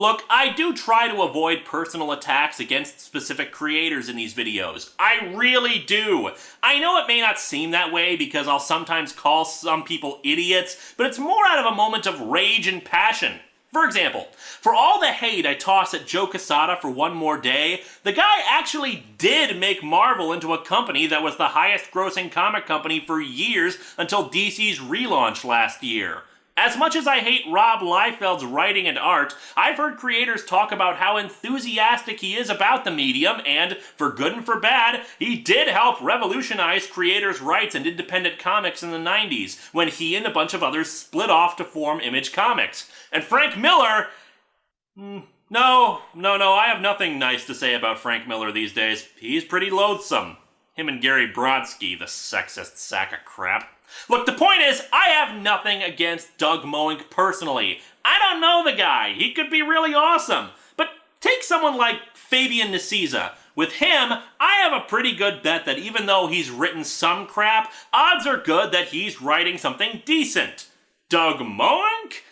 Look, I do try to avoid personal attacks against specific creators in these videos. I really do. I know it may not seem that way because I'll sometimes call some people idiots, but it's more out of a moment of rage and passion. For example, for all the hate I toss at Joe Quesada for One More Day, the guy actually did make Marvel into a company that was the highest grossing comic company for years until DC's relaunch last year. As much as I hate Rob Liefeld's writing and art, I've heard creators talk about how enthusiastic he is about the medium, and, for good and for bad, he did help revolutionize creators' rights and independent comics in the 90s, when he and a bunch of others split off to form Image Comics. And Frank Miller... No, I have nothing nice to say about Frank Miller these days. He's pretty loathsome. Him and Gary Brodsky, the sexist sack of crap. Look, the point is, I have nothing against Doug Moench personally. I don't know the guy. He could be really awesome. But take someone like Fabian Nicieza. With him, I have a pretty good bet that even though he's written some crap, odds are good that he's writing something decent. Doug Moench?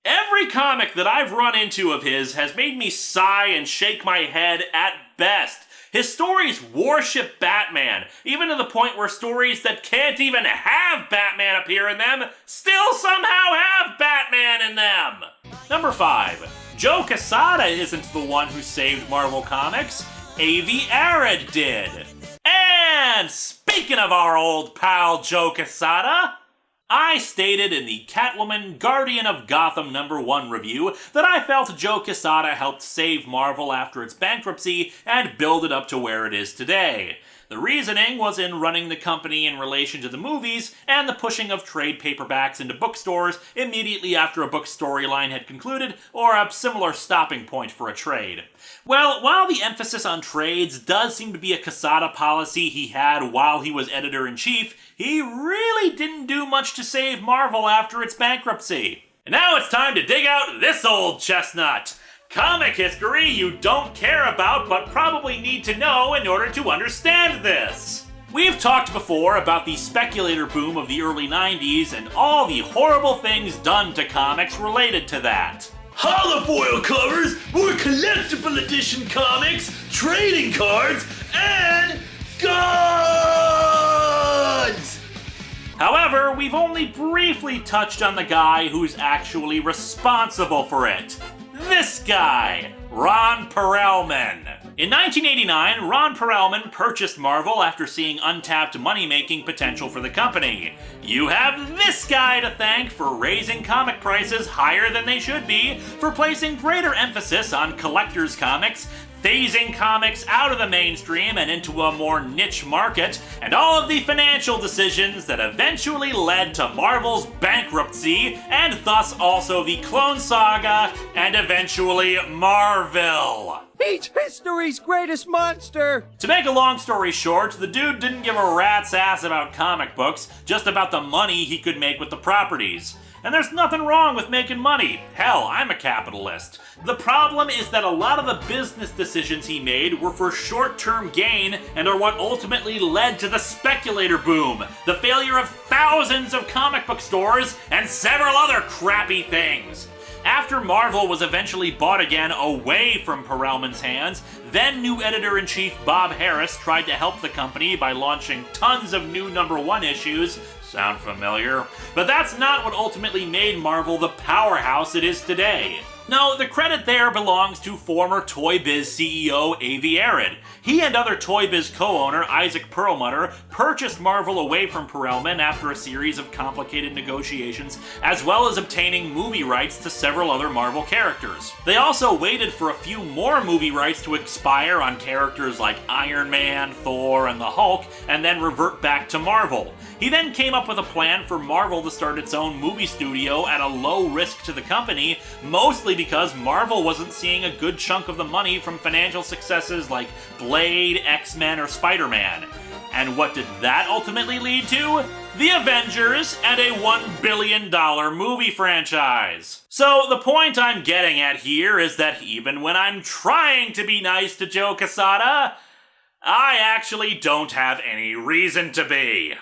Every comic that I've run into of his has made me sigh and shake my head at best. His stories worship Batman, even to the point where stories that can't even have Batman appear in them still somehow have Batman in them! Number 5. Joe Quesada isn't the one who saved Marvel Comics. Avi Arad did. And speaking of our old pal Joe Quesada, I stated in the Catwoman Guardian of Gotham #1 review that I felt Joe Quesada helped save Marvel after its bankruptcy and build it up to where it is today. The reasoning was in running the company in relation to the movies and the pushing of trade paperbacks into bookstores immediately after a book storyline had concluded, or a similar stopping point for a trade. Well, while the emphasis on trades does seem to be a Quesada policy he had while he was editor-in-chief, he really didn't do much to save Marvel after its bankruptcy. And now it's time to dig out this old chestnut. Comic history you don't care about but probably need to know in order to understand this. We've talked before about the speculator boom of the early 90s and all the horrible things done to comics related to that. Holofoil covers, more collectible edition comics, trading cards, and guns! However, we've only briefly touched on the guy who's actually responsible for it. This guy, Ron Perelman. In 1989, Ron Perelman purchased Marvel after seeing untapped money-making potential for the company. You have this guy to thank for raising comic prices higher than they should be, for placing greater emphasis on collectors' comics, phasing comics out of the mainstream and into a more niche market, and all of the financial decisions that eventually led to Marvel's bankruptcy, and thus also the Clone Saga, and eventually Marvel. He's history's greatest monster! To make a long story short, the dude didn't give a rat's ass about comic books, just about the money he could make with the properties. And there's nothing wrong with making money. Hell, I'm a capitalist. The problem is that a lot of the business decisions he made were for short-term gain and are what ultimately led to the speculator boom, the failure of thousands of comic book stores, and several other crappy things. After Marvel was eventually bought again away from Perelman's hands, then new editor-in-chief Bob Harris tried to help the company by launching tons of new #1 issues. Sound familiar? But that's not what ultimately made Marvel the powerhouse it is today. No, the credit there belongs to former Toy Biz CEO Avi Arad. He and other Toy Biz co-owner Isaac Perlmutter purchased Marvel away from Perelman after a series of complicated negotiations, as well as obtaining movie rights to several other Marvel characters. They also waited for a few more movie rights to expire on characters like Iron Man, Thor, and the Hulk, and then revert back to Marvel. He then came up with a plan for Marvel to start its own movie studio at a low risk to the company, mostly because Marvel wasn't seeing a good chunk of the money from financial successes like Blade, X-Men, or Spider-Man. And what did that ultimately lead to? The Avengers and a $1 billion movie franchise. So the point I'm getting at here is that even when I'm trying to be nice to Joe Quesada, I actually don't have any reason to be.